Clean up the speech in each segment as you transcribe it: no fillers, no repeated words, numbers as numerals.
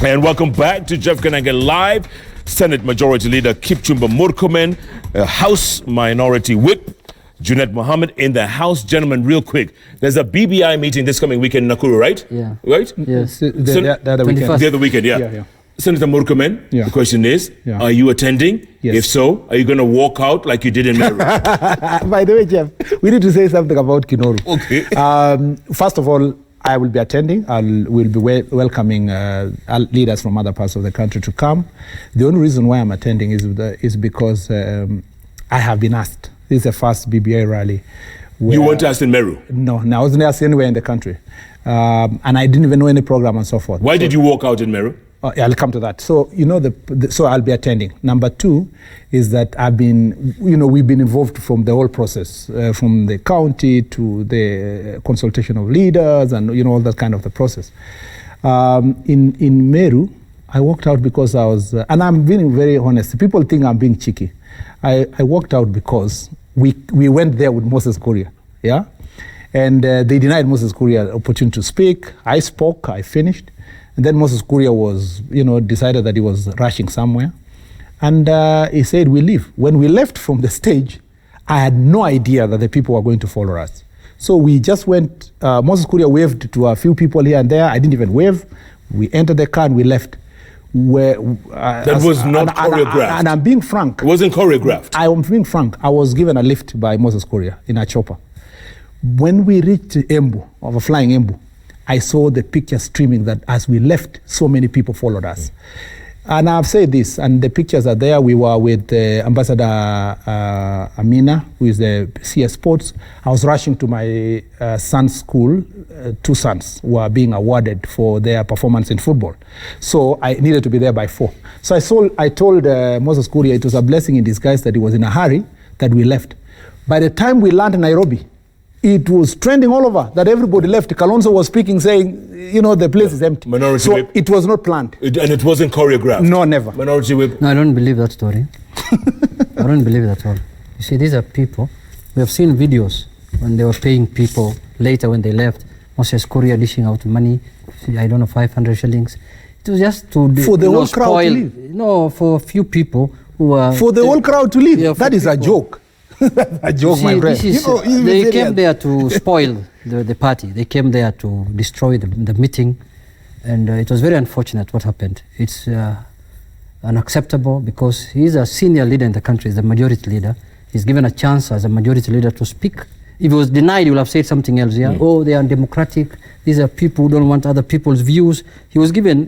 And welcome back to Jeff Koinange Live. Senate Majority Leader Kipchumba Murkomen, House Minority Whip Junet Mohammed in the House. Gentlemen, real quick, there's a BBI meeting this coming weekend in Nakuru, right? Yeah. Right? Yes. The other weekend. The other weekend, yeah. Senator Murkomen, the question is, are you attending? Yes. If so, are you going to walk out like you did in Meru? By the way, Jeff, we need to say something about Kinoru. Okay. First of all, I will be attending. We'll be welcoming leaders from other parts of the country to come. The only reason why I'm attending is because I have been asked. This is the first BBI rally. You weren't asked in Meru? No, I wasn't asked anywhere in the country. And I didn't even know any program and so forth. Why did you walk out in Meru? I'll come to that. So, so I'll be attending. Number two is that we've been involved from the whole process, from the county to the consultation of leaders and, all that kind of the process. In Meru, I walked out because I was, and I'm being very honest, people think I'm being cheeky. I walked out because we went there with Moses Kuria, yeah? And they denied Moses Kuria the opportunity to speak. I spoke, I finished. And then Moses Kuria was, decided that he was rushing somewhere. And he said, we leave. When we left from the stage, I had no idea that the people were going to follow us. So we just went, Moses Kuria waved to a few people here and there. I didn't even wave. We entered the car and we left. That was not choreographed. And I'm being frank. It wasn't choreographed. I am being frank. I was given a lift by Moses Kuria in a chopper. When we reached Embu, of a flying Embu, I saw the picture streaming that as we left, so many people followed us. And I've said this, and the pictures are there. We were with Ambassador Amina, who is the CS Sports. I was rushing to my son's school. Two sons were being awarded for their performance in football. So I needed to be there by 4. So I told Moses Kuria it was a blessing in disguise that he was in a hurry that we left. By the time we landed in Nairobi, it was trending all over that everybody left. Kalonzo was speaking, saying, the place is empty. Minority so Whip. It was not planned. And it wasn't choreographed? No, never. Minority Whip. No, I don't believe that story. I don't believe it at all. You see, these are people. We have seen videos when they were paying people later when they left. Moses Kuria dishing out money, 500 shillings. It was just to for the whole crowd to leave. No, for a few people who were... For the whole crowd to leave? Yeah, that is people. A joke. A joke, my friend. They came there to spoil the party. They came there to destroy the meeting. And it was very unfortunate what happened. It's unacceptable because he's a senior leader in the country, he's the majority leader. He's given a chance as a majority leader to speak. If he was denied, he would have said something else. Yeah? Oh, they are undemocratic. These are people who don't want other people's views. He was given,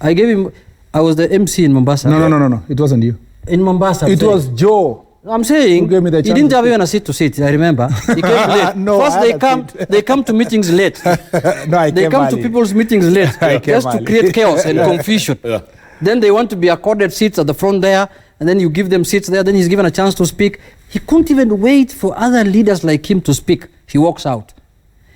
I was the MC in Mombasa. No. It wasn't you. In Mombasa. It was Joe. I'm saying, he didn't have even a seat to sit, I remember. He came late. No, first they come to meetings late. They come to people's meetings late just to create chaos and confusion. Yeah. Then they want to be accorded seats at the front there, and then you give them seats there, then he's given a chance to speak. He couldn't even wait for other leaders like him to speak. He walks out.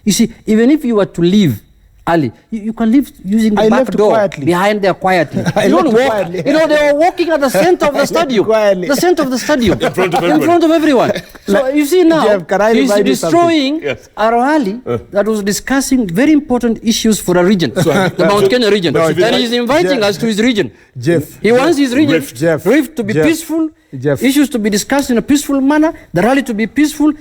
You see, even if you were to leave early, you can leave using the back door quietly. Behind there quietly. You don't walk. Quietly. They were walking at the center of the stadium. The center of the stadium. In front of everyone. So you see now, Jeff, he's destroying a rally that was discussing very important issues for a region, the Mount Kenya region. And he's inviting us to his region. Jeff. He wants his region, Rift to be peaceful, issues to be discussed in a peaceful manner, the rally to be peaceful.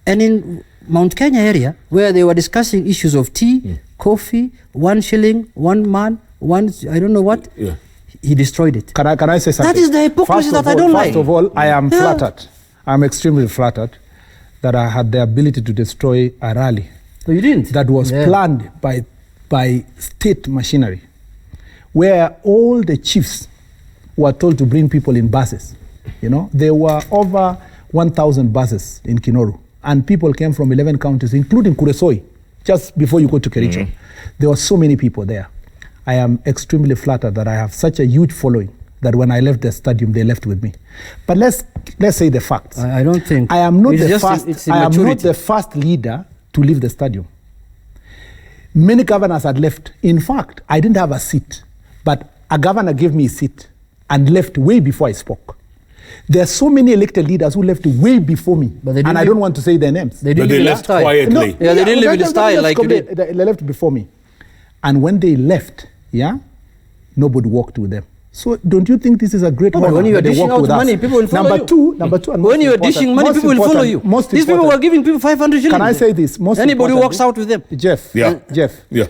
And in Mount Kenya area, where they were discussing issues of tea, coffee, 1 shilling, 1 man, I don't know what. Yeah. He destroyed it. Can I say something? That is the hypocrisy that I don't like. First of all, I am flattered. I'm extremely flattered that I had the ability to destroy a rally. So you didn't? That was planned by state machinery, where all the chiefs were told to bring people in buses. There were over 1,000 buses in Kinoru, and people came from 11 counties, including Kuresoi. Just before you go to Kericho, there were so many people there. I am extremely flattered that I have such a huge following that when I left the stadium, they left with me. But let's say the facts. I don't think I am not the first. I am not the first leader to leave the stadium. Many governors had left. In fact, I didn't have a seat, but a governor gave me a seat and left way before I spoke. There are so many elected leaders who left way before me, and I don't want to say their names. They left quietly. No, they didn't live in style like you did. They left before me. And when they left, nobody walked with them. So don't you think this is a great honor? When you are dishing out money, people will follow you. Number two, and when you are dishing money, people will follow you. These people were giving people 500 shillings. Can I say this? Anybody walks out with them. Jeff. Yeah. Jeff. Yeah.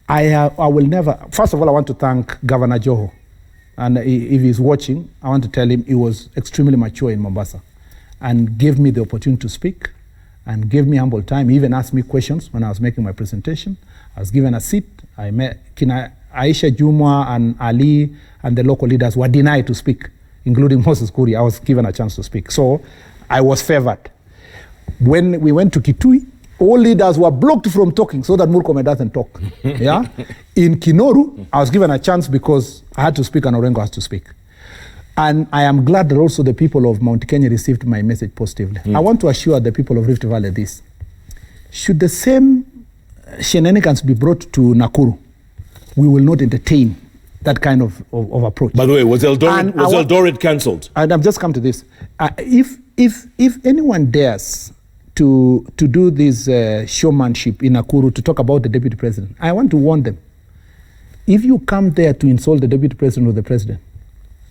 I will never. First of all, I want to thank Governor Joho, and if he's watching, I want to tell him he was extremely mature in Mombasa, and gave me the opportunity to speak, and gave me ample time. He even asked me questions when I was making my presentation. I was given a seat. I met Aisha Jumwa and Ali and the local leaders were denied to speak, including Moses Kuri. I was given a chance to speak. So I was favored. When we went to Kitui, all leaders were blocked from talking so that Murkomen doesn't talk. Yeah. In Kinoru, I was given a chance because I had to speak and Orengo has to speak. And I am glad that also the people of Mount Kenya received my message positively. I want to assure the people of Rift Valley this. Should the same shenanigans be brought to Nakuru, we will not entertain that kind of approach. By the way, was Eldoret cancelled? And I've just come to this. If anyone dares to do this showmanship in Nakuru to talk about the deputy president, I want to warn them. If you come there to insult the deputy president or the president,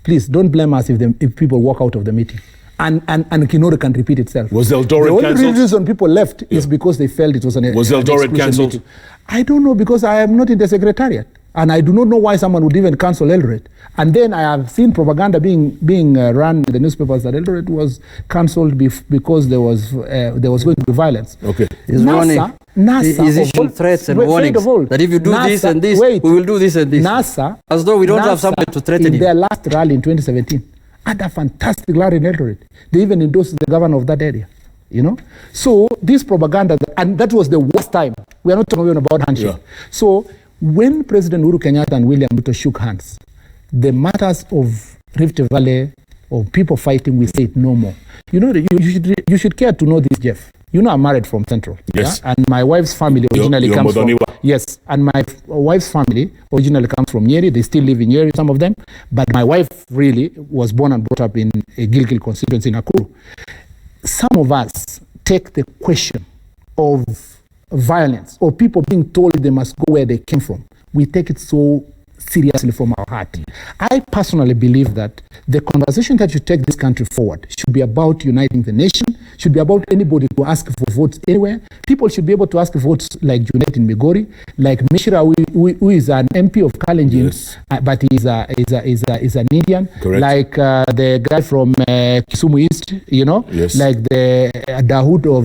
please don't blame us if people walk out of the meeting. And Kinoru can repeat itself. Was Eldoret cancelled? The only reason people left is because they felt it was an Eldoret cancelled? I don't know, because I am not in the secretariat. And I do not know why someone would even cancel Eldoret. And then I have seen propaganda being run in the newspapers that Eldoret was cancelled because there was going to be violence. Okay. NASA is issuing threats and warnings that if you do this and this, we will do this and this. NASA, as though we don't have somebody to threaten in him. their last rally in 2017, had a fantastic rally in Eldoret. They even endorsed the governor of that area. You know, so this propaganda, and that was the worst time. We are not talking about handshake. Yeah. So when President Uhuru Kenyatta and William Ruto shook hands, the matters of Rift Valley, of people fighting, we say it no more. You know, you should care to know this, Jeff. You know, I'm married from Central. Yes. Yeah? And my wife's family originally comes from... Yes, and my wife's family originally comes from Nyeri. They still live in Nyeri, some of them. But my wife really was born and brought up in a Gilgil constituency in Nakuru. Some of us take the question of violence or people being told they must go where they came from. We take it so seriously from our heart. I personally believe that the conversation that should take this country forward should be about uniting the nation, should be about anybody to ask for votes anywhere. People should be able to ask for votes like Junet in Migori, like Mishra, who is an MP of Kalenjin, yes. But he's an Indian. Correct. Like the guy from Kisumu East, you know, yes. Like the Dahoud of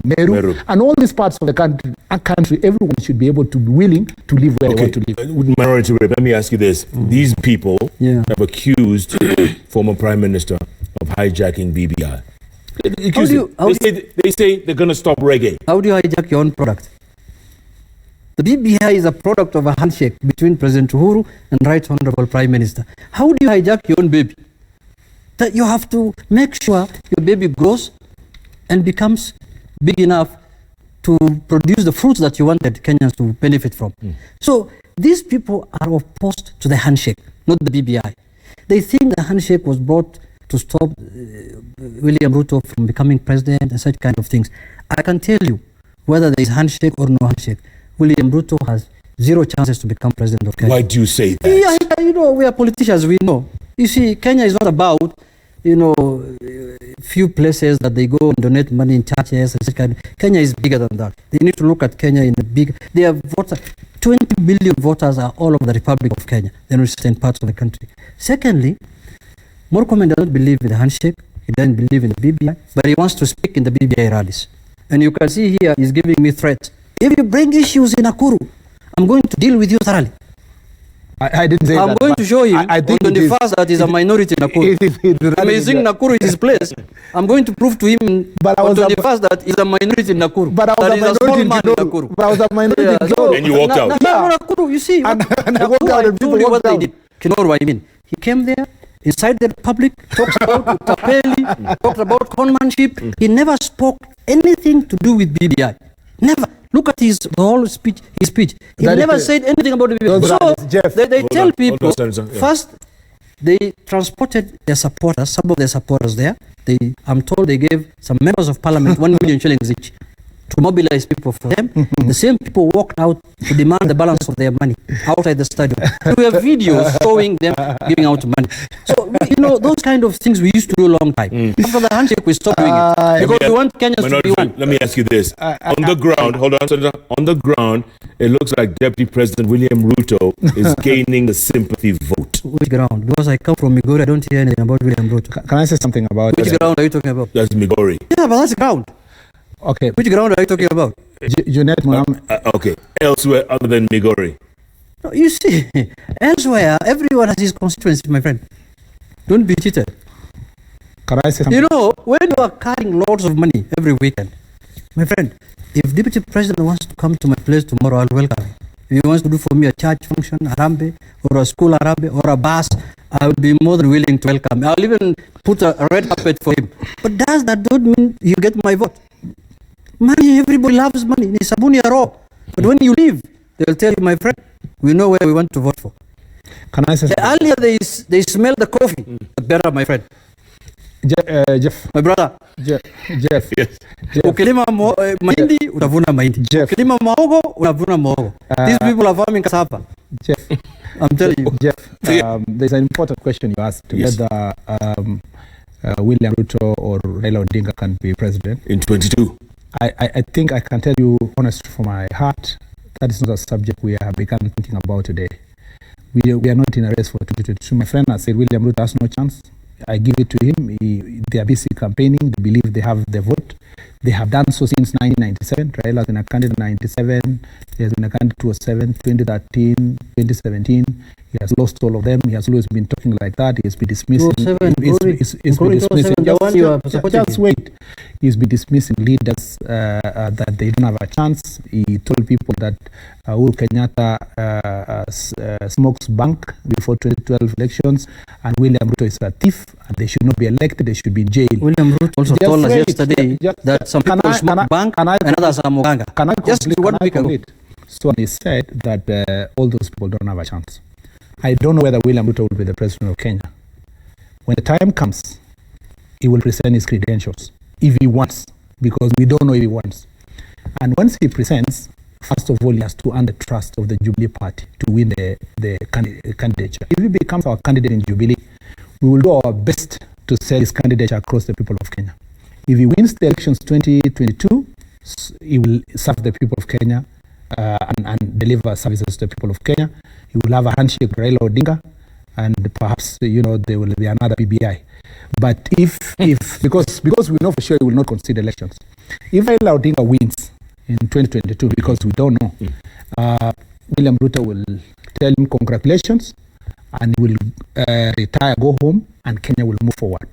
Meru, and all these parts of the country, everyone should be able to be willing to live where they want to live. Minority Whip, let me ask you this. These people have accused former Prime Minister of hijacking BBI. They say they're going to stop reggae. How do you hijack your own product? The BBI is a product of a handshake between President Uhuru and Right Honorable Prime Minister. How do you hijack your own baby? That you have to make sure your baby grows and becomes big enough to produce the fruits that you wanted Kenyans to benefit from. So these people are opposed to the handshake, not the BBI. They think the handshake was brought to stop William Ruto from becoming president and such kind of things. I can tell you, whether there is handshake or no handshake, William Ruto has zero chances to become president of Kenya. Why do you say that? Yeah, you know, we are politicians, we know. You see, Kenya is not about, you know, few places that they go and donate money in churches and such kind. Kenya is bigger than that. They need to look at Kenya in a big... They have voters, 20 million voters are all over the Republic of Kenya, the northern parts of the country. Secondly, Murkomen does not believe in the handshake. He doesn't believe in the BBI, but he wants to speak in the BBI rallies. And you can see here, he's giving me threats. If you bring issues in Nakuru, I'm going to deal with you thoroughly. I didn't say I'm that. going to show him I think on the first that is a minority in Nakuru. Amazing Nakuru is his place. I'm going to prove to him on the first that is a minority in Nakuru. But I was that a minority in Nakuru. But I was a minority in Nakuru. And you walked out. Nakuru, you see. And I walked out and people walked out. Kinoru, I mean. He came there, inside the Republic, talks about Tapeli, talked about conmanship. He never spoke anything to do with BBI. Never. Look at his whole speech. He never said anything about the BBI. So they tell people, first, they transported their supporters, some of their supporters there. I'm told they gave some members of parliament 1 million shillings each to mobilize people for them. The same people walked out to demand the balance of their money outside the stadium. We have videos showing them giving out money. So, those kind of things we used to do a long time. After the handshake, we stopped doing it. Because we want Kenyans to be one. Let me ask you this. On the ground, hold on, Senator. On the ground, it looks like Deputy President William Ruto is gaining the sympathy vote. Which ground? Because I come from Migori, I don't hear anything about William Ruto. Can I say something about Which ground are you talking about? That's Migori. Yeah, but that's ground. Okay. Which ground are you talking about? Junet Mohammed. Okay. Elsewhere other than Migori. No, you see, elsewhere, everyone has his constituency, my friend. Don't be cheated. Can I say something? When you are carrying lots of money every weekend, my friend, if Deputy President wants to come to my place tomorrow, I'll welcome him. If he wants to do for me a church function, Harambee, or a school Harambee, or a bus, I will be more than willing to welcome him. I'll even put a red carpet for him. But does that not mean you get my vote? Money, everybody loves money. Ni sabuni ya roho. But when you leave, they'll tell you, my friend, we know where we want to vote for. Can I say something? Earlier they smell the coffee. The better, my friend. Jeff. My brother. Jeff. Yes. Ukilima mahindi, utavuna mahindi. Jeff. Ukilima muhogo, unavuna muhogo. These people are farming cassava. Jeff. I'm telling you. Jeff, there's an important question you asked, Yes. whether William Ruto or Raila Odinga can be president. In 22. I think I can tell you honestly from my heart, that is not a subject we have begun thinking about today. We are not in a race for 2022. My friend has said William Ruto has no chance. I give it to him. They are busy campaigning. They believe they have the vote. They have done so since 1997. Raila has been a candidate in 1997. He has been a candidate 2007, 2013, 2017. He has lost all of them. He has always been talking like that. He has been dismissing. He's been dismissing. Just wait. He's been dismissing leaders that they don't have a chance. He told people that Uhuru Kenyatta smokes bank before 2012 elections, and William Ruto is a thief, and they should not be elected. They should be in jail. William Ruto also told us yesterday that some people smoke bank and others are muganga. Just one week ago. So he said that all those people don't have a chance. I don't know whether William Ruto will be the president of Kenya. When the time comes, he will present his credentials if he wants, because we don't know if he wants. And once he presents, first of all, he has to earn the trust of the Jubilee Party to win the candidature. If he becomes our candidate in Jubilee, we will do our best to sell his candidature across the people of Kenya. If he wins the elections 2022, he will serve the people of Kenya and deliver services to the people of Kenya. He will have a handshake with Raila Odinga, and perhaps there will be another BBI. But if because we know for sure he will not concede elections. If Raila Odinga wins in 2022, because we don't know, William Ruto will tell him congratulations, and he will retire, go home, and Kenya will move forward.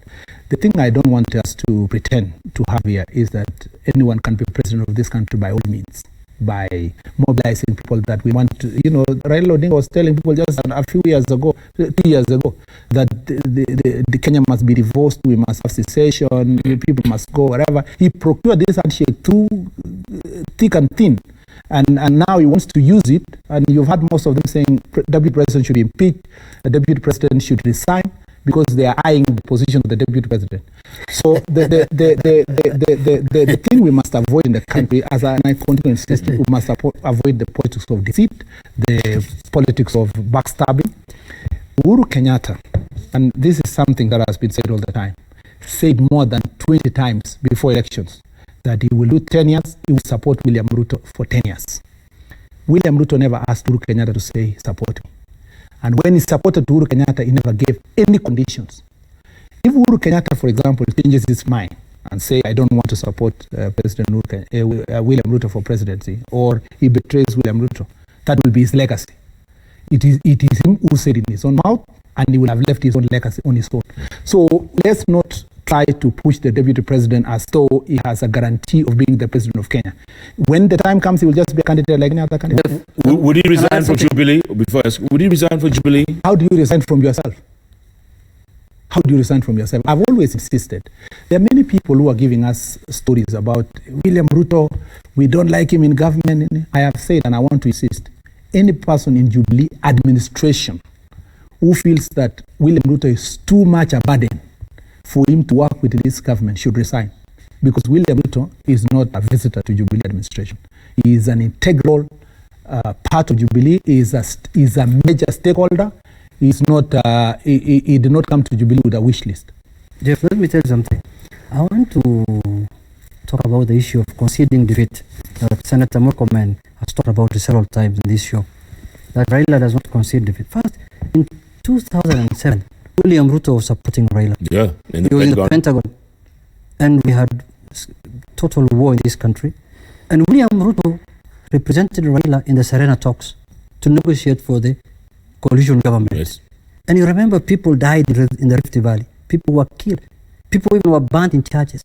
The thing I don't want us to pretend to have here is that anyone can be president of this country by all means, by mobilizing people that we want to. Raila Odinga was telling people just a few years ago, 2 years ago, that the Kenya must be divorced, we must have cessation, people must go wherever. He procured this handshake through thick and thin. And now he wants to use it, and you've heard most of them saying deputy president should be impeached, the deputy president should resign, because they are eyeing the position of the deputy president. So the thing we must avoid in the country, as I continue to insist, we must avoid the politics of deceit, the politics of backstabbing. Uhuru Kenyatta, and this is something that has been said all the time, said more than 20 times before elections that he will do 10 years, he will support William Ruto for 10 years. William Ruto never asked Uhuru Kenyatta to say support me. And when he supported Uhuru Kenyatta, he never gave any conditions. If Uhuru Kenyatta, for example, changes his mind and say, I don't want to support President William Ruto for presidency, or he betrays William Ruto, that will be his legacy. It is him who said it in his own mouth, and he will have left his own legacy on his own. So let's not try to push the deputy president as though he has a guarantee of being the president of Kenya. When the time comes, he will just be a candidate like any other candidate. Would he resign for Jubilee? Before I ask, would he resign for Jubilee? How do you resign from yourself? How do you resign from yourself? I've always insisted. There are many people who are giving us stories about William Ruto. We don't like him in government. I have said, and I want to insist, any person in Jubilee administration who feels that William Ruto is too much a burden for him to work with this government should resign. because William Ruto is not a visitor to Jubilee administration. He is an integral part of Jubilee. He is a major stakeholder. He's not. He did not come to Jubilee with a wish list. Jeff, let me tell you something. I want to talk about the issue of conceding defeat that Senator Murkomen has talked about several times in this show. That Raila does not concede defeat. First, in 2007, William Ruto was supporting Raila. Yeah, he was in the Pentagon. And we had total war in this country. And William Ruto represented Raila in the Serena talks to negotiate for the coalition government. Yes. And you remember people died in the Rift Valley. People were killed. People even were burnt in churches.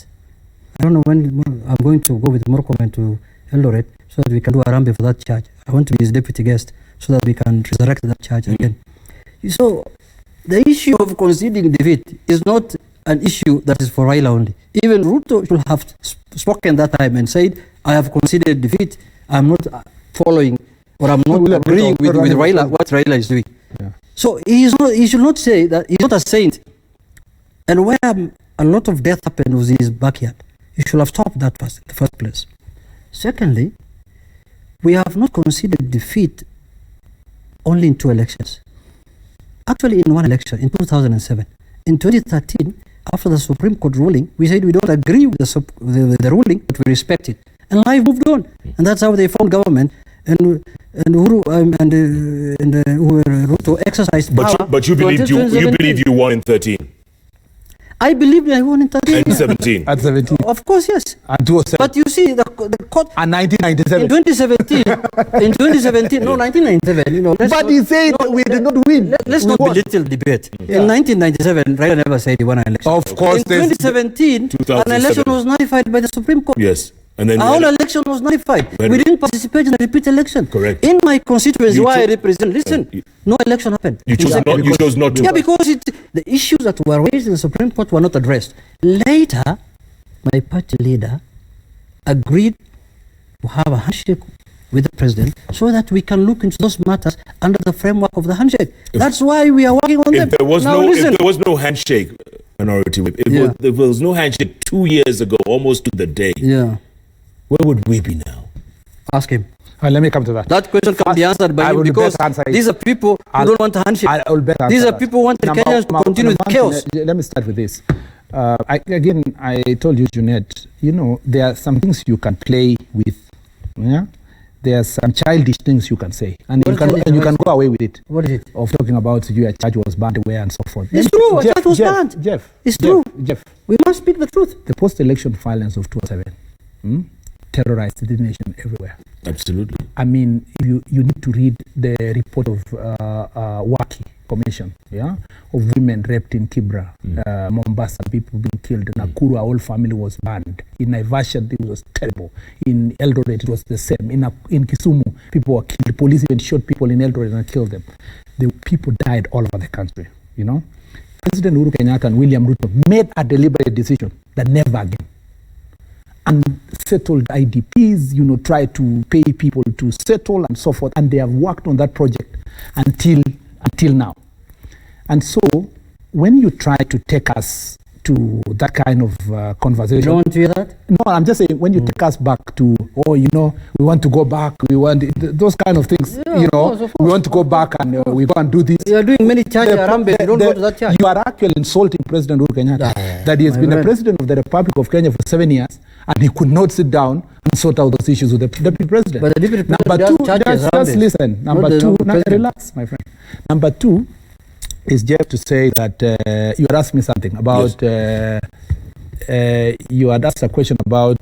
I don't know when I'm going to go with Murkomen to Eldoret so that we can do a rambi for that church. I want to be his deputy guest so that we can resurrect that church again. So the issue of conceding defeat is not an issue that is for Raila only. Even Ruto should have spoken that time and said, I have conceded defeat. I'm not following or I'm not agreeing with Raila, what Raila is doing. Yeah. So he should not say that he's not a saint. And where a lot of death happened was in his backyard. He should have stopped that first, in the first place. Secondly, we have not conceded defeat only in 2 elections. Actually, in 1 election, in 2007. In 2013, after the Supreme Court ruling, we said we don't agree with the ruling, but we respect it. And life moved on. And that's how they formed government. And Ruto exercised power. But you believe you won in 13. I believe I won in 13. And 17. At 17. Of course, yes. And 2007. But you see, the court. And 1997. In 2017, no, 1997, you know. But he said we did not win. Let's not belittle debate. In 1997, Raila never said he won an election. Of course. In 2017, an election was nullified by the Supreme Court. Yes. And then our election was nullified. We didn't participate in the repeat election. Correct. In my constituency, where I represent, listen, no election happened. You chose not to. Yeah, because the issues that were raised in the Supreme Court were not addressed. Later, my party leader agreed to have a handshake with the president so that we can look into those matters under the framework of the handshake. That's why we are working on them. If there was no handshake, Minority Whip, if there was no handshake 2 years ago, almost to the day, where would we be now? Ask him. Let me come to that. That question can be answered by him because these are people who don't want a handshake. These are people who want Kenyans to continue with chaos. Let me start with this. I told you, Junet, there are some things you can play with. Yeah? There are some childish things you can say. And you can go away with it. What is it? Of talking about your church was banned away and so forth. It's true, a church was banned. Jeff. It's true. Jeff. We must speak the truth. The post-election violence of 2007 terrorized the nation everywhere. Absolutely. I mean, you need to read the report of Waki Commission, of women raped in Kibra, Mombasa, people being killed. In Nakuru, our whole family was banned. In Naivasha, it was terrible. In Eldoret, it was the same. In Kisumu, people were killed. Police even shot people in Eldoret and killed them. The people died all over the country, President Uhuru Kenyatta and William Ruto made a deliberate decision that never again. And settled IDPs, try to pay people to settle and so forth. And they have worked on that project until now. And so when you try to take us to that kind of conversation. You don't want to hear that? No, I'm just saying when you take us back to, we want to go back, we want those kind of things, of course. We want to go back and we go and do this. You are doing many churches around, but you don't go to that church. You are actually insulting President Uhuru Kenyatta, that he has been a president of the Republic of Kenya for 7 years and he could not sit down and sort out those issues with the deputy president. But the deputy president Number two, just listen. Number two, relax, my friend. Number two, is just to say that you had asked me something about, you had asked a question about,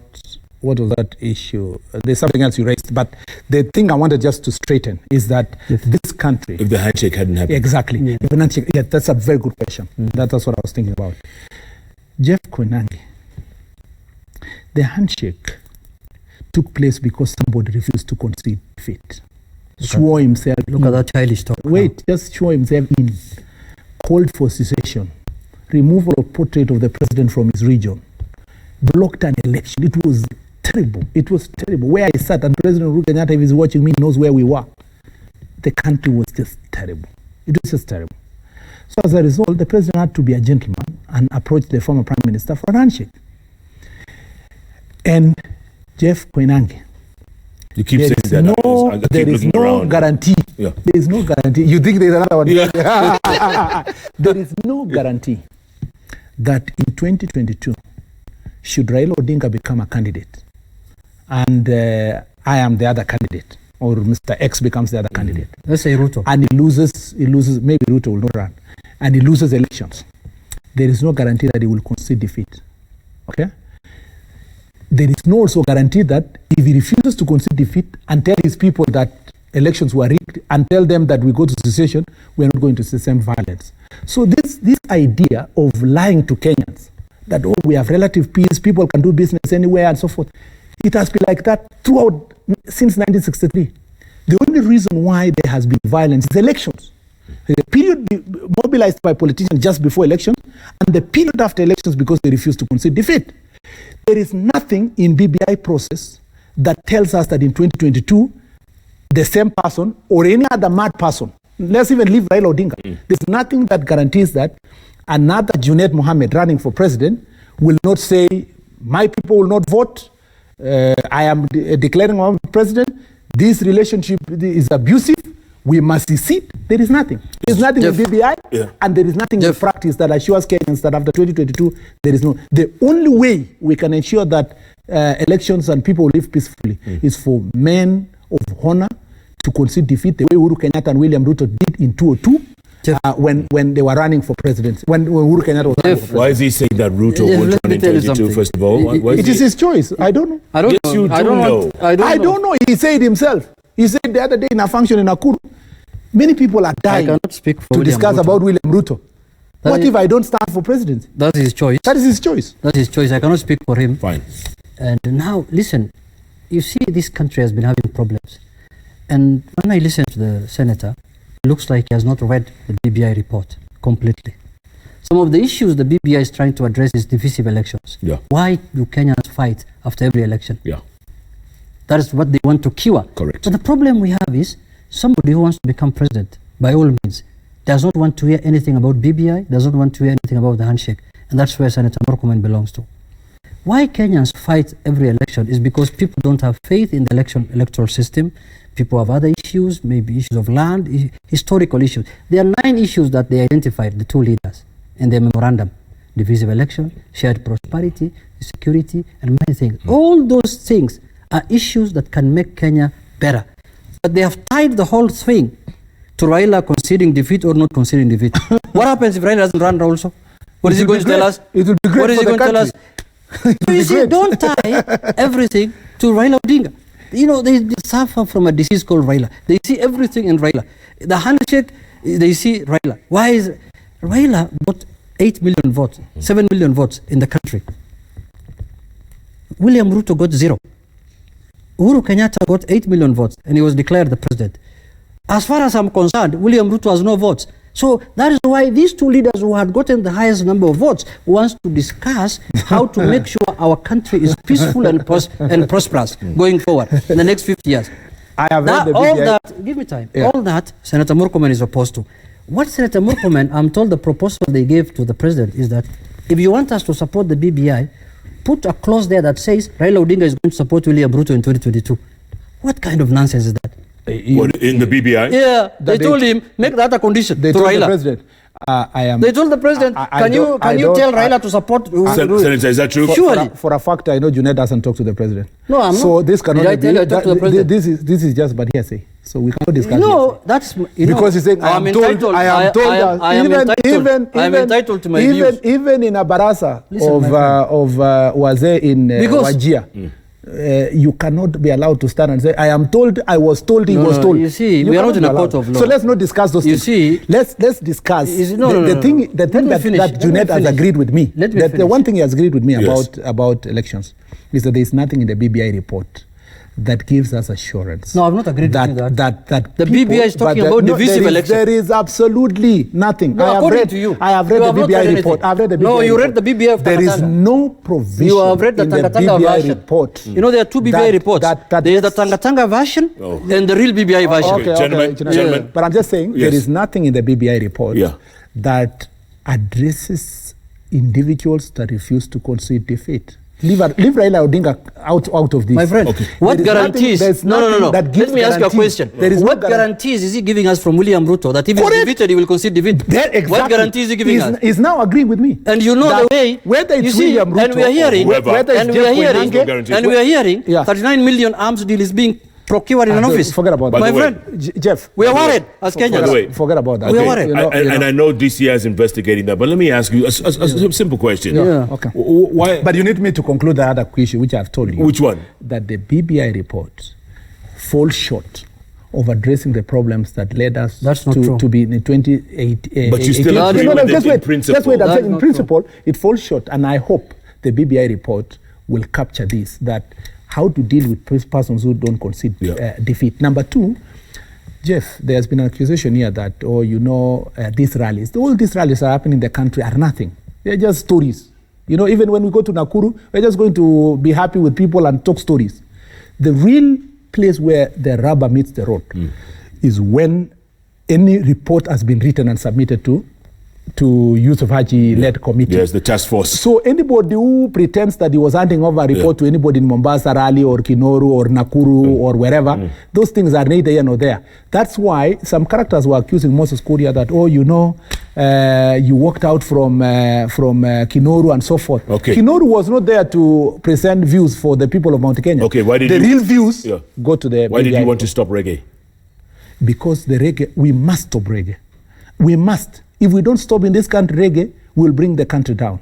what was that issue? There's something else you raised, but the thing I wanted just to straighten is that this country... If the handshake hadn't happened. Exactly. Yeah. If the handshake, that's a very good question. That's what I was thinking about. Jeff Koinange, the handshake took place because somebody refused to concede defeat. Swore himself in. Look at that childish talk. Wait, just swore himself in. Called for secession, removal of portrait of the president from his region, blocked an election. It was terrible. It was terrible. Where I sat, and President Uhuru Kenyatta, if he's watching me, knows where we were. The country was just terrible. It was just terrible. So as a result, the president had to be a gentleman and approach the former prime minister for a handshake. And Jeff Koinange, you keep there saying is that. no, there is no guarantee. Yeah. There is no guarantee. You think there's another one? Yeah. There is no guarantee that in 2022, should Raila Odinga become a candidate, and I am the other candidate, or Mr. X becomes the other candidate. Let's say Ruto. And he loses, maybe Ruto will not run, and he loses elections. There is no guarantee that he will concede defeat. Okay? There is no also guarantee that if he refuses to concede defeat and tell his people that elections were rigged and tell them that we go to secession, we are not going to see the same violence. So this idea of lying to Kenyans, that, oh, we have relative peace, people can do business anywhere and so forth, it has been like that throughout, since 1963. The only reason why there has been violence is elections. The period mobilized by politicians just before elections, and the period after elections because they refuse to concede defeat. There is nothing in BBI process that tells us that in 2022, the same person or any other mad person, let's even leave Raila Odinga, there's nothing that guarantees that another Junet Mohammed running for president will not say, my people will not vote, I am declaring I'm president, this relationship is abusive, we must secede. There is nothing. There is nothing in BBI, and there is nothing in practice that assures Kenyans that after 2022, there is no. The only way we can ensure that elections and people live peacefully is for men of honor to concede defeat the way Uhuru Kenyatta and William Ruto did in 2002 when they were running for president. When Uhuru Kenyatta was running for president. Why is he saying that Ruto won't run in 2022, first of all? It is his choice. I don't know. I don't know. I don't know. He said himself. He said the other day in a function in Nakuru, many people are dying to discuss about William Ruto. What if I don't stand for president? That's his choice. That is his choice. That's his choice. I cannot speak for him. Fine. And now, listen, you see this country has been having problems. And when I listen to the senator, it looks like he has not read the BBI report completely. Some of the issues the BBI is trying to address is divisive elections. Yeah. Why do Kenyans fight after every election? Yeah. That is what they want to cure. Correct. But the problem we have is somebody who wants to become president, by all means, does not want to hear anything about BBI, does not want to hear anything about the handshake. And that's where Senator Murkomen belongs to. Why Kenyans fight every election is because people don't have faith in the electoral system. People have other issues, maybe issues of land, historical issues. There are 9 issues that they identified, the 2 leaders, in their memorandum. Divisive election, shared prosperity, security, and many things. All those things are issues that can make Kenya better. But they have tied the whole thing to Raila conceding defeat or not conceding defeat. What happens if Raila doesn't run also? What is he going to tell us? It will be great. What is he going to tell us? You see, don't tie everything to Raila Odinga. You know, they suffer from a disease called Raila. They see everything in Raila. The handshake, they see Raila. Why is Raila got 8 million votes, 7 million votes in the country? William Ruto got 0. Uhuru Kenyatta got 8 million votes and he was declared the president. As far as I'm concerned, William Ruto has no votes. So that is why these 2 leaders who had gotten the highest number of votes wants to discuss how to make sure our country is peaceful and prosperous going forward in the next 50 years. I have Now, read the all BBI. that, give me time. Yeah. All that Senator Murkomen is opposed to. What Senator Murkomen, I'm told the proposal they gave to the president is that if you want us to support the BBI, put a clause there that says Raila Odinga is going to support William Ruto in 2022. What kind of nonsense is that? What, in the BBI? Yeah, they told him, make that a condition They to told Raila. the president. They told the president, can you tell Raila to support? Senator, is that true? Surely. For a fact, I know Junet doesn't talk to the president. No, I'm so not. this cannot Did I tell you I talked to the president? This is just but hearsay. So we cannot discuss. No, that's because he's saying I am entitled to my views. Even in a barasa of Wazee in Wajir. You cannot be allowed to stand and say, I am told, I was told, he was told. You see, we are not in a court of law. So let's not discuss those things. You see, let's discuss the thing that Junet has agreed with me. The one thing he has agreed with me about elections is that there is nothing in the BBI report that gives us assurance. No, I've not agreed with that the BBI is talking about divisive elections. There is absolutely nothing. No, according to you. I have read the BBI report. I've read the BBI report. No, you read the BBI of There is no provision you have read the in the Tangatanga BBI version. report. You know, there are 2 BBI reports. There is the Tangatanga version and the real BBI version. Gentlemen. But I'm just saying, there is nothing in the BBI report that addresses individuals that refuse to concede defeat. Leave Raila Odinga out of this. My friend, okay. What guarantees? No. That gives Let me ask you a question. What guarantees is he giving us from William Ruto that if he's defeated, he will concede defeat? Exactly. What guarantees is he giving us? He's now agreeing with me. And you know the way. Whether it's you see, William Ruto and we are hearing, whether we are hearing, 39 million arms deal is being procured in an office. Forget about that. My friend, Jeff. We are worried as Kenyans. Forget about that. We are worried. And I know DCI is investigating that, but let me ask you a simple question. Yeah. Okay. Why? But you need me to conclude the other question, which I've told you. Which one? That the BBI report falls short of addressing the problems that led us to be in the 28. But you still agree with it in principle. That's what I'm saying. In principle, it falls short, and I hope the BBI report will capture this, that how to deal with persons who don't concede defeat. Number two, Jeff, there's been an accusation here that, these rallies, all these rallies are happening in the country are nothing. They're just stories. Even when we go to Nakuru, we're just going to be happy with people and talk stories. The real place where the rubber meets the road is when any report has been written and submitted to Yusuf Haji-led committee. Yes, the task force. So anybody who pretends that he was handing over a report to anybody in Mombasa, Raleigh, or Kinoru, or Nakuru, or wherever, those things are neither here nor there. That's why some characters were accusing Moses Kuria that, you walked out from Kinoru and so forth. Okay. Kinoru was not there to present views for the people of Mount Kenya. Okay, why did real views go to the... Why did you want to stop reggae? Because the reggae, we must stop reggae. We must. If we don't stop in this country reggae, we'll bring the country down.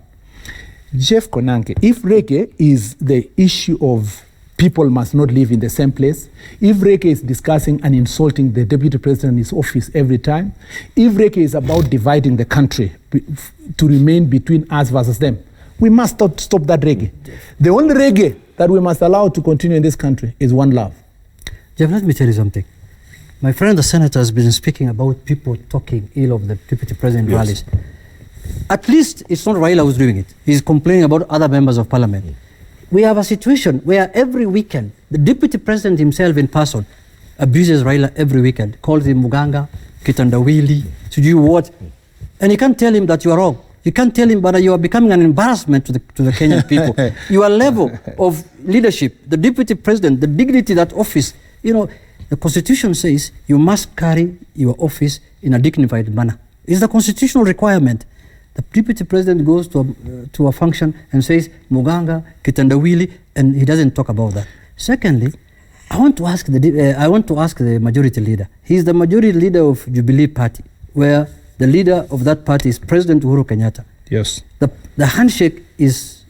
Jeff Konanke, if reggae is the issue of people must not live in the same place, if reggae is discussing and insulting the deputy president in his office every time, if reggae is about dividing the country to remain between us versus them, we must stop that reggae. The only reggae that we must allow to continue in this country is one love. Jeff, let me tell you something. My friend, the senator, has been speaking about people talking ill of the deputy president rallies. At least it's not Raila who's doing it. He's complaining about other members of parliament. We have a situation where every weekend, the deputy president himself in person abuses Raila every weekend, calls him Muganga, Kitandawili, to do what? And you can't tell him that you are wrong. You can't tell him, but you are becoming an embarrassment to the Kenyan people. Your level of leadership, the deputy president, the dignity of that office, the Constitution says you must carry your office in a dignified manner. It's the constitutional requirement. The deputy president goes to a function and says Muganga, Kitandawili, and he doesn't talk about that. Secondly, I want to ask the majority leader. He's the majority leader of Jubilee Party, where the leader of that party is President Uhuru Kenyatta. Yes. The handshake is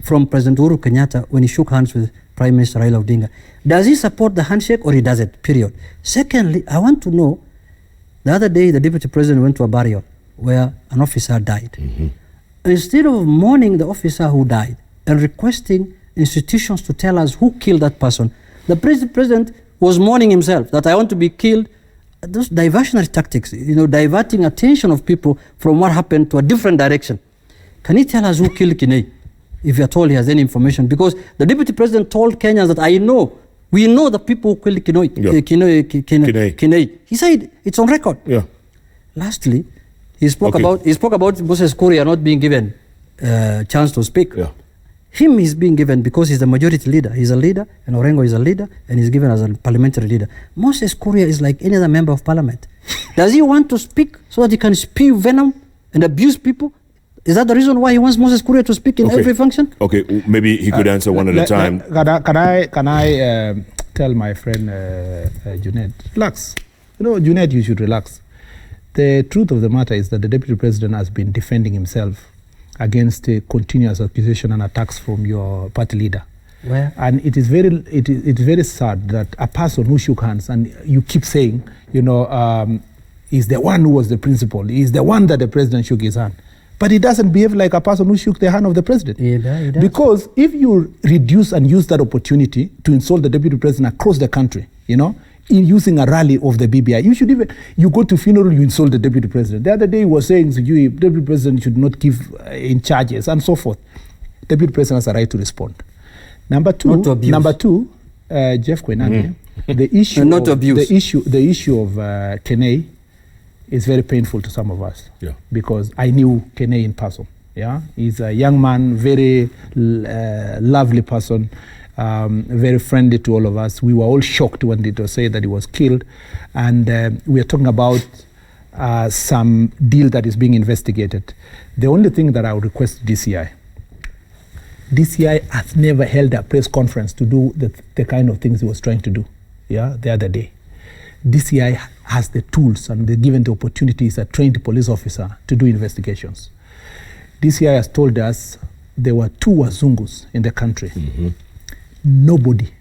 from President Uhuru Kenyatta when he shook hands with Prime Minister Raila Odinga. Does he support the handshake or he doesn't? Period. Secondly, I want to know, the other day the deputy president went to a burial where an officer died. Instead of mourning the officer who died and requesting institutions to tell us who killed that person, the president was mourning himself, that I want to be killed. Those diversionary tactics, diverting attention of people from what happened to a different direction. Can he tell us who killed Kinei? If you're told he has any information, because the deputy president told Kenyans that we know the people who killed Kinei. He said it's on record. Yeah. Lastly, he spoke about Moses Kuria not being given chance to speak. Yeah. He's being given because he's the majority leader. He's a leader, and Orengo is a leader, and he's given as a parliamentary leader. Moses Kuria is like any other member of parliament. Does he want to speak so that he can spew venom and abuse people? Is that the reason why he wants Moses Kuria to speak in every function? Okay, maybe he could answer one at a time. Can I tell my friend Junaid, relax. Junaid, you should relax. The truth of the matter is that the deputy president has been defending himself against continuous accusation and attacks from your party leader. Where? And it is very sad that a person who shook hands and you keep saying, is the one who was the principal. He's the one that the president shook his hand. But he doesn't behave like a person who shook the hand of the president. He does. Because if you reduce and use that opportunity to insult the deputy president across the country, in using a rally of the BBI, you go to funeral, you insult the deputy president. The other day he was saying the deputy president should not give in charges and so forth. The deputy president has a right to respond. Number two, Jeff Koinange, the issue of Kenei is very painful to some of us. Yeah. Because I knew Kenei in person. Yeah, he's a young man, very lovely person, very friendly to all of us. We were all shocked when it was said that he was killed, and we are talking about some deal that is being investigated. The only thing that I would request DCI has never held a press conference to do the kind of things he was trying to do, yeah, the other day. DCI has the tools and they're given the opportunities as a trained police officer to do investigations. DCI has told us there were 2 Wazungus in the country. Nobody.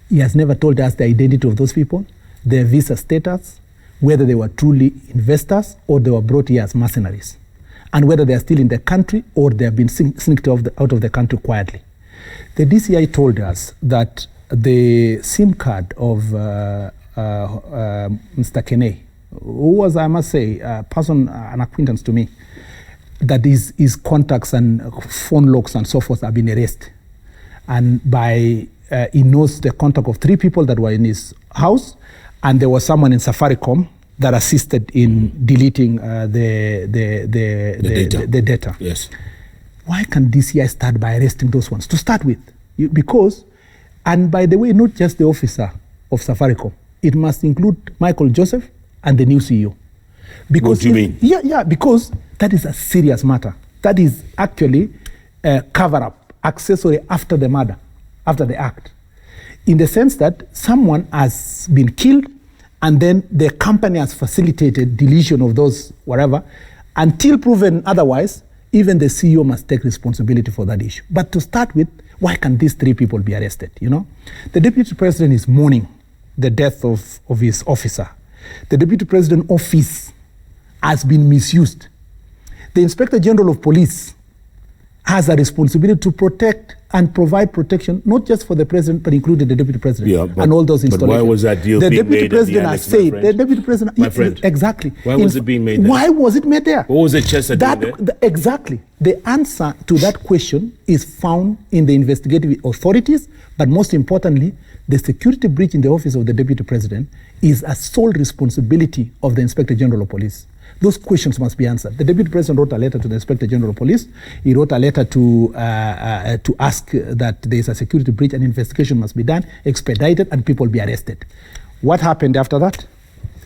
He has never told us the identity of those people, their visa status, whether they were truly investors or they were brought here as mercenaries, and whether they are still in the country or they have been sneaked out of the country quietly. The DCI told us that the SIM card of Mr. Kene, who was, I must say, a person, an acquaintance to me, that his contacts and phone logs and so forth have been erased. And he knows the contact of 3 people that were in his house, and there was someone in Safaricom that assisted in deleting the data. Yes. Why can DCI start by arresting those ones to start with? Because, and by the way, not just the officer of Safaricom, it must include Michael Joseph and the new CEO. Because what do you mean? Yeah, because that is a serious matter. That is actually a cover-up, accessory after the murder, after the act. In the sense that someone has been killed and then the company has facilitated deletion of those whatever. Until proven otherwise, even the CEO must take responsibility for that issue. But to start with, why can these 3 people be arrested? You know, the deputy president is mourning the death of his officer. The deputy president office has been misused. The inspector general of police has a responsibility to protect and provide protection, not just for the president, but including the deputy president and all those installations. But why was that deal being made? The deputy president has said, the deputy president, my friend, exactly. Why was it being made there? Why was it made there? What was the Chesa doing there? Exactly. The answer to that question is found in the investigative authorities, but most importantly, the security breach in the office of the deputy president is a sole responsibility of the inspector general of police. Those questions must be answered. The deputy president wrote a letter to the inspector general of police. He wrote a letter to ask that there is a security breach and investigation must be done, expedited, and people be arrested. What happened after that?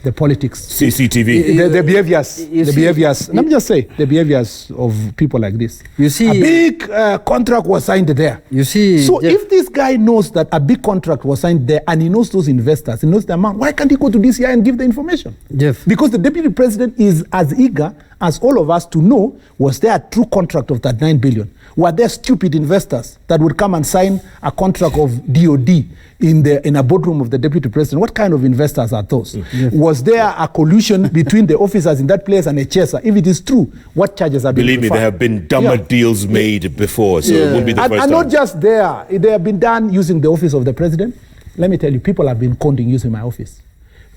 The politics. CCTV. The behaviors. Let me just say, the behaviors of people like this. You see, a big contract was signed there. You see, so if this guy knows that a big contract was signed there and he knows those investors, he knows the amount, why can't he go to DCI and give the information? Jeff. Because the deputy president is as eager as all of us to know, was there a true contract of that 9 billion? Were there stupid investors that would come and sign a contract of DOD in a boardroom of the deputy president? What kind of investors are those? Was there a collusion between the officers in that place and a chaser? If it is true, what charges are being Believe me, there have been dumber deals made before, so it won't be the first time. And not just there. They have been done using the office of the president. Let me tell you, people have been conned using my office.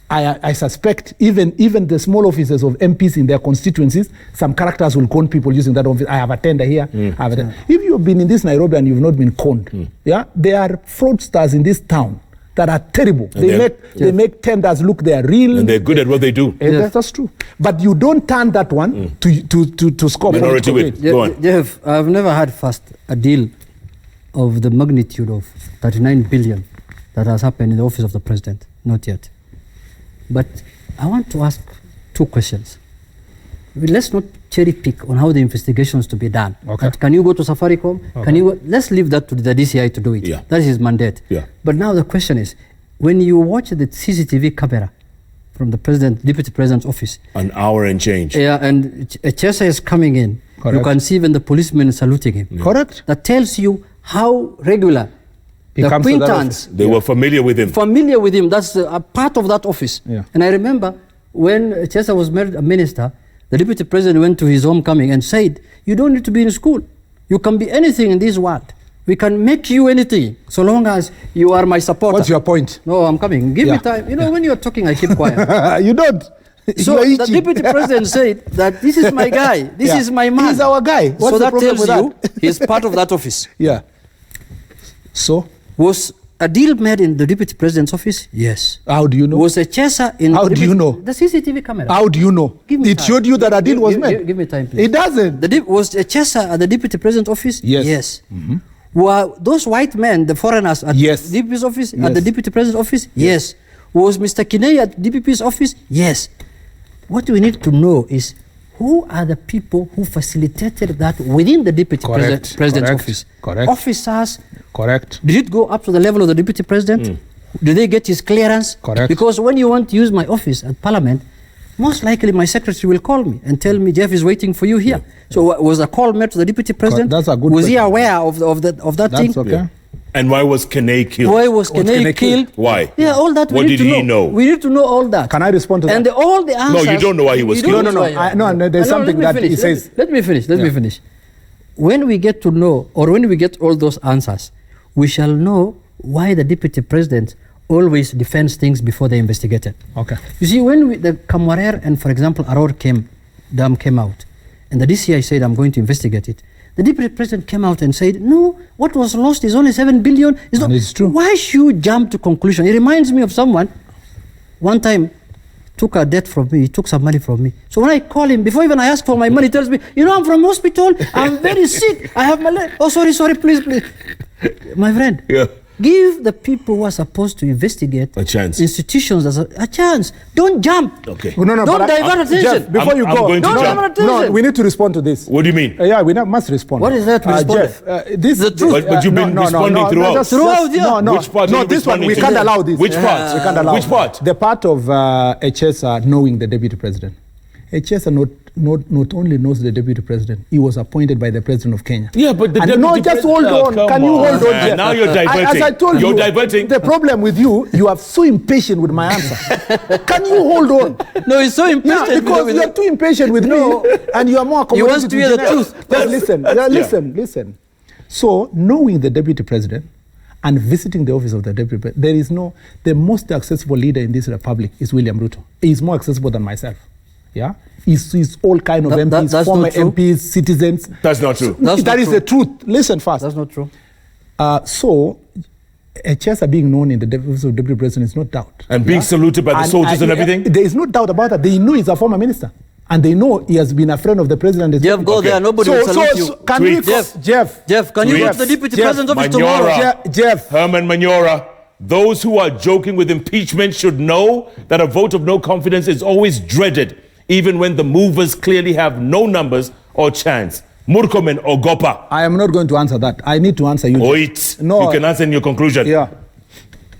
I suspect even the small offices of MPs in their constituencies, some characters will con people using that office. I have a tender here. If you've been in this Nairobi and you've not been conned, there are fraudsters in this town that are terrible. They make tenders look they are real. And they're good at what they do. That's true. But you don't turn that one to score. Minority whip. Go on. Jeff, I've never had a deal of the magnitude of 39 billion that has happened in the office of the president. Not yet. But I want to ask 2 questions. Let's not cherry pick on how the investigation is to be done. Okay. Can you go to Safaricom? Okay. Let's leave that to the DCI to do it. Yeah. That is his mandate. Yeah. But now the question is, when you watch the CCTV camera from the deputy president's office, an hour and change. Yeah, and Chesa is coming in. Correct. You can see even the policemen saluting him. Yeah. Correct. That tells you how regular the acquaintance. They were familiar with him. Familiar with him. That's a part of that office. Yeah. And I remember when Chesa was made a minister, the deputy president went to his homecoming and said, you don't need to be in school. You can be anything in this world. We can make you anything, so long as you are my supporter. What's your point? No, I'm coming. Give me time. You know, when you're talking, I keep quiet. You don't. So the deputy president said that this is my guy. This is my man. He's our guy. What's so the that problem tells with you that? he's part of that office. Yeah. So? Was a deal made in the deputy president's office? Yes. How do you know? Was Echesa in... How do you know? The CCTV camera. How do you know? It showed you that a deal was made. Give me time, please. It doesn't. Was Echesa at the deputy president's office? Yes. Yes. Were those white men, the foreigners, at Yes. the DPP's office, Yes. at the deputy president's office? Yes. Was Mr. Kinei at DPP's office? Yes. What we need to know is who are the people who facilitated that within the deputy president's office? Correct. Officers. Correct. Did it go up to the level of the deputy president? Did they get his clearance? Correct. Because when you want to use my office at Parliament, most likely my secretary will call me and tell me, Jeff is waiting for you here. So was a call made to the deputy president? That's a good Was he question. aware of that thing? That's okay. Yeah. And why was Kinei killed? Why was Kinei killed? Why? Yeah, all that we What need did to he know? We need to know all that. Can I respond to that? And all the answers... No, you don't know why he was You don't killed. know No, why- no, there's something let me that he finish. says. Let me finish. When we get to know, or when we get all those answers, we shall know why the deputy president always defends things before they investigate it. Okay. You see, when the Kamwarer and, for example, Aror dam came out, and the DCI said, I'm going to investigate it, the deputy president came out and said, no, what was lost is only 7 billion. And it's true. Why should you jump to conclusion? It reminds me of someone, one time, took a debt from me, he took some money from me. So when I call him, before even I ask for my money, he tells me, you know, I'm from hospital, I'm very sick, I have my leg. Oh, sorry, please. My friend, give the people who are supposed to investigate a chance. Institutions a chance. Don't jump. Okay. No, Don't divert attention. Jeff, before you I'm go, going to Don't jump. divert attention. no, we need to respond to this. What do you mean? Yeah, we must respond. What is that to respond? Jeff, this The truth. But you've been responding throughout. Throughout, yeah. No, Which part are no, you this one we responding can't to? allow this. Which part? We can't allow. Which part? The part of Echesa knowing the deputy president. Echesa not only knows the deputy president, he was appointed by the president of Kenya. Yeah, but the And deputy no, just hold president- on. come Can you on, hold on, man. Jeff? Now you're diverting. As I told You're you, diverting. The problem with you are so impatient with my answer. Can you hold on? No, he's so Yeah, impatient. because you're too impatient with me, and you are more accommodating. He wants to hear the Janelle. truth. Just listen. Listen. So, knowing the deputy president and visiting the office of the deputy president, the most accessible leader in this republic is William Ruto. He's more accessible than myself. Yeah, he's all kind of MPs, that's former not true. MPs, citizens. That's not true. That's That not is true. the truth. Listen first. That's not true. So, Echesa being known in the office of deputy president is no doubt. And being saluted by the soldiers and everything? There is no doubt about that. They know he's a former minister. And they know he has been a friend of the president. Jeff, go Okay. there. Nobody will salute you. Can Tweet. we, Jeff, Can you go Jeff, to the deputy Jeff, president's office Manyora. tomorrow? Jeff, Herman Manyora, those who are joking with impeachment should know that a vote of no confidence is always dreaded, even when the movers clearly have no numbers or chance. Murkomen or Gopa. I am not going to answer that. I need to answer you. Oit. No. You can answer in your conclusion. Yeah.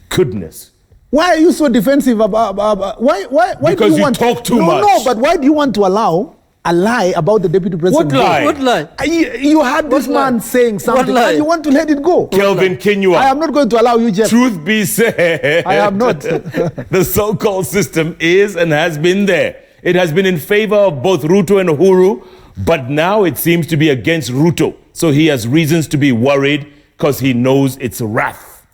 Goodness. Why are you so defensive about why do Because you you want talk too no, much. No, but why do you want to allow a lie about the deputy president? What lie? What lie? You had this What lie? man saying something lie? and you want to let it go. Kelvin Kinyua. I am not going to allow you, Jeff. Truth be said, I am not. The so-called system is and has been there. It has been in favor of both Ruto and Uhuru, but now it seems to be against Ruto. So he has reasons to be worried because he knows it's wrath.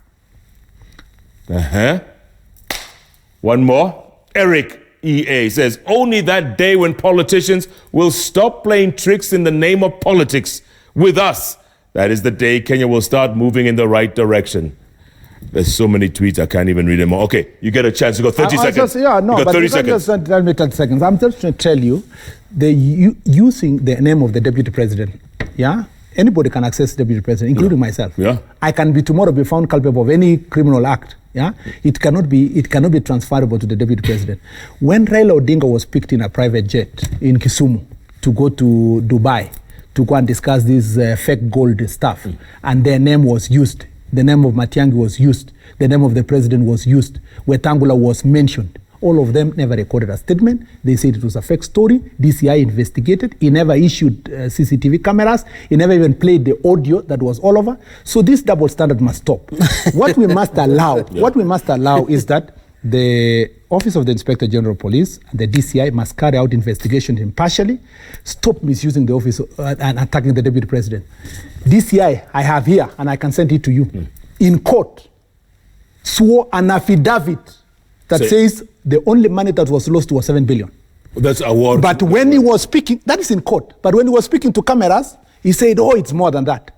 One more. Eric EA says, only that day when politicians will stop playing tricks in the name of politics with us, that is the day Kenya will start moving in the right direction. There's so many tweets, I can't even read them all. Okay, you get a chance to go 30 seconds. You got but 30 you can't seconds. just tell me 30 seconds. I'm just going to tell you, using the name of the deputy president, yeah? Anybody can access the deputy president, including myself. Yeah. I can tomorrow be found culpable of any criminal act. Yeah, it cannot be transferable to the deputy president. When Raila Odinga was picked in a private jet in Kisumu to go to Dubai to go and discuss this fake gold stuff, and their name was used, the name of Matiang'i was used, the name of the president was used, Wetangula was mentioned. All of them never recorded a statement. They said it was a fake story. DCI investigated. He never issued CCTV cameras. He never even played the audio that was all over. So this double standard must stop. What we must allow is that the Office of the Inspector General of Police and the DCI must carry out investigations impartially, stop misusing the office and attacking the deputy president. DCI, I have here, and I can send it to you, in court, swore an affidavit that says the only money that was lost was 7 billion. That's award. But when he was speaking, that is in court, but when he was speaking to cameras, he said, oh, it's more than that.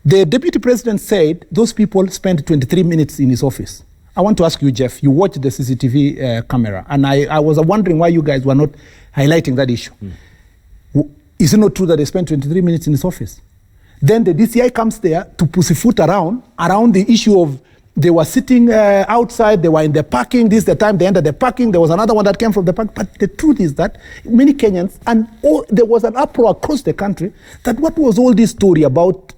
The deputy president said those people spent 23 minutes in his office. I want to ask you, Jeff, you watched the CCTV camera, and I was wondering why you guys were not highlighting that issue. Is it not true that they spent 23 minutes in his office? Then the DCI comes there to pussyfoot around the issue of they were sitting outside, they were in the parking, this is the time they entered the parking, there was another one that came from the park. But the truth is that many Kenyans, and there was an uproar across the country, that what was all this story about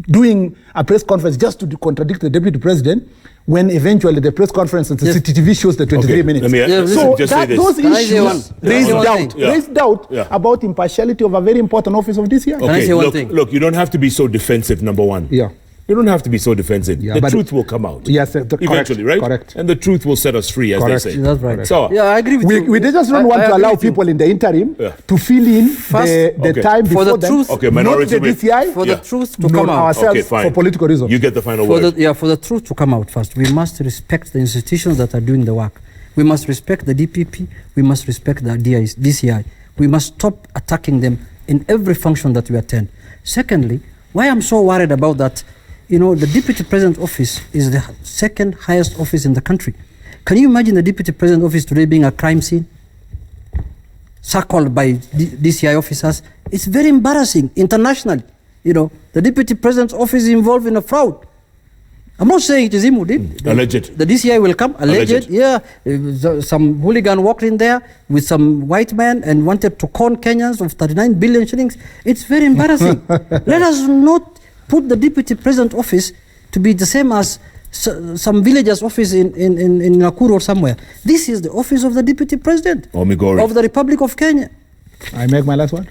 doing a press conference just to contradict the deputy president, when eventually the press conference and the CCTV shows the 23 minutes. So those issues raise doubt about impartiality of a very important office of DCI. Okay, look, you don't have to be so defensive, number one. Yeah. You don't have to be so defensive. The truth will come out. Yes, eventually, right? Correct. And the truth will set us free, as they say. That's right. So, yeah, I agree with you. We just don't want to allow people in the interim to fill in the time before for the truth. Okay, minority not the DCI. For the truth to come out. Ourselves for political reasons. You get the final word. For the truth to come out first, we must respect the institutions that are doing the work. We must respect the DPP. We must respect the DCI. We must stop attacking them in every function that we attend. Secondly, why I'm so worried about that, you know, the Deputy President office is the second highest office in the country. Can you imagine the Deputy President office today being a crime scene? Circled by DCI officers. It's very embarrassing internationally. You know, the Deputy President's office is involved in a fraud. I'm not saying it is him who did. Alleged. The DCI will come. Alleged. Yeah. Some hooligan walked in there with some white man and wanted to con Kenyans of 39 billion shillings. It's very embarrassing. Let us not put the Deputy President office to be the same as some villager's office in Nakuru or somewhere. This is the office of the Deputy President of the Republic of Kenya. I make my last word?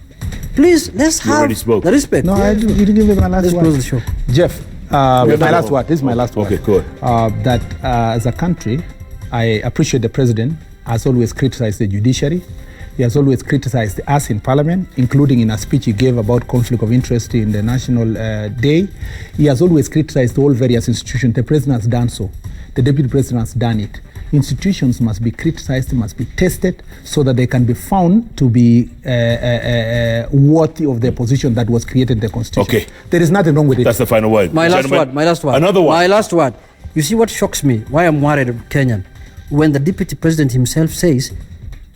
Please, let's have the respect. No, you didn't give me my last word. Let's close the show. Jeff, my last word. This is my last word. Okay, good. That as a country, I appreciate the President has always criticized the judiciary. He has always criticized us in Parliament, including in a speech he gave about conflict of interest in the National Day. He has always criticized all various institutions. The President has done so. The Deputy President has done it. Institutions must be criticized, must be tested, so that they can be found to be worthy of the position that was created in the Constitution. Okay. There is nothing wrong with it. That's the final word. My last word. Another one. My last word. You see what shocks me, why I'm worried of Kenyan, when the Deputy President himself says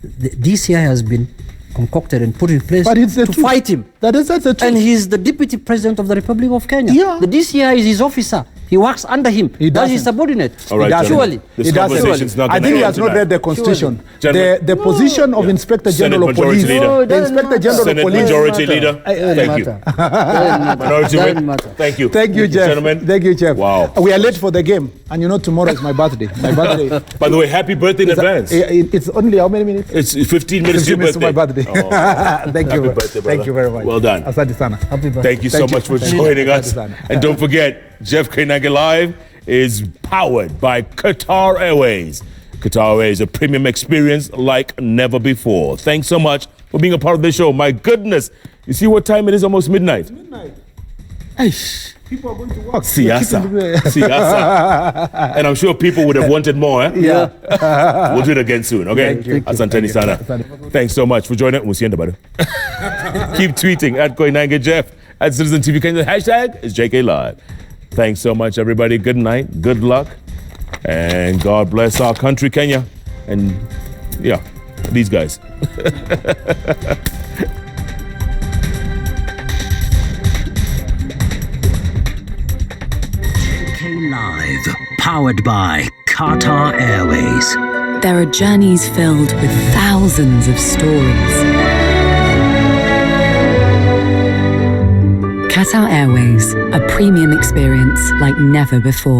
the DCI has been concocted and put in place to fight him. That's the truth. And he's the Deputy President of the Republic of Kenya. Yeah. The DCI is his officer. He works under him. That's his subordinate. All right, surely. This conversation's not I think he has not read the Constitution. The position of Inspector General of Police. The Inspector General of Police. Majority Leader. Thank you. Minority Whip. Thank you. Thank you, Jeff. Gentlemen. Thank you, Jeff. Wow. We are late for the game. And you know, tomorrow is my birthday. My birthday. By the way, happy birthday in advance. It's only how many minutes? It's 15 minutes to your birthday. To my birthday. Thank you. Birthday, thank you very much. Well done. Asante sana. Happy birthday. Thank you so much for joining us. And don't forget, Jeff Koinange Live is powered by Qatar Airways. Qatar Airways, a premium experience like never before. Thanks so much for being a part of the show. My goodness, you see what time it is? Almost midnight. Eish. People are going to work. Siasa. And I'm sure people would have wanted more. Yeah. We'll do it again soon, okay? Asanteni sana. Thanks so much for joining us. Keep tweeting at Koinange Jeff, at Citizen TV Kenya. Hashtag is JK Live. Thanks so much, everybody. Good night. Good luck. And God bless our country, Kenya. And yeah, these guys. JK Live, powered by Qatar Airways. There are journeys filled with thousands of stories. Qatar Airways, a premium experience like never before.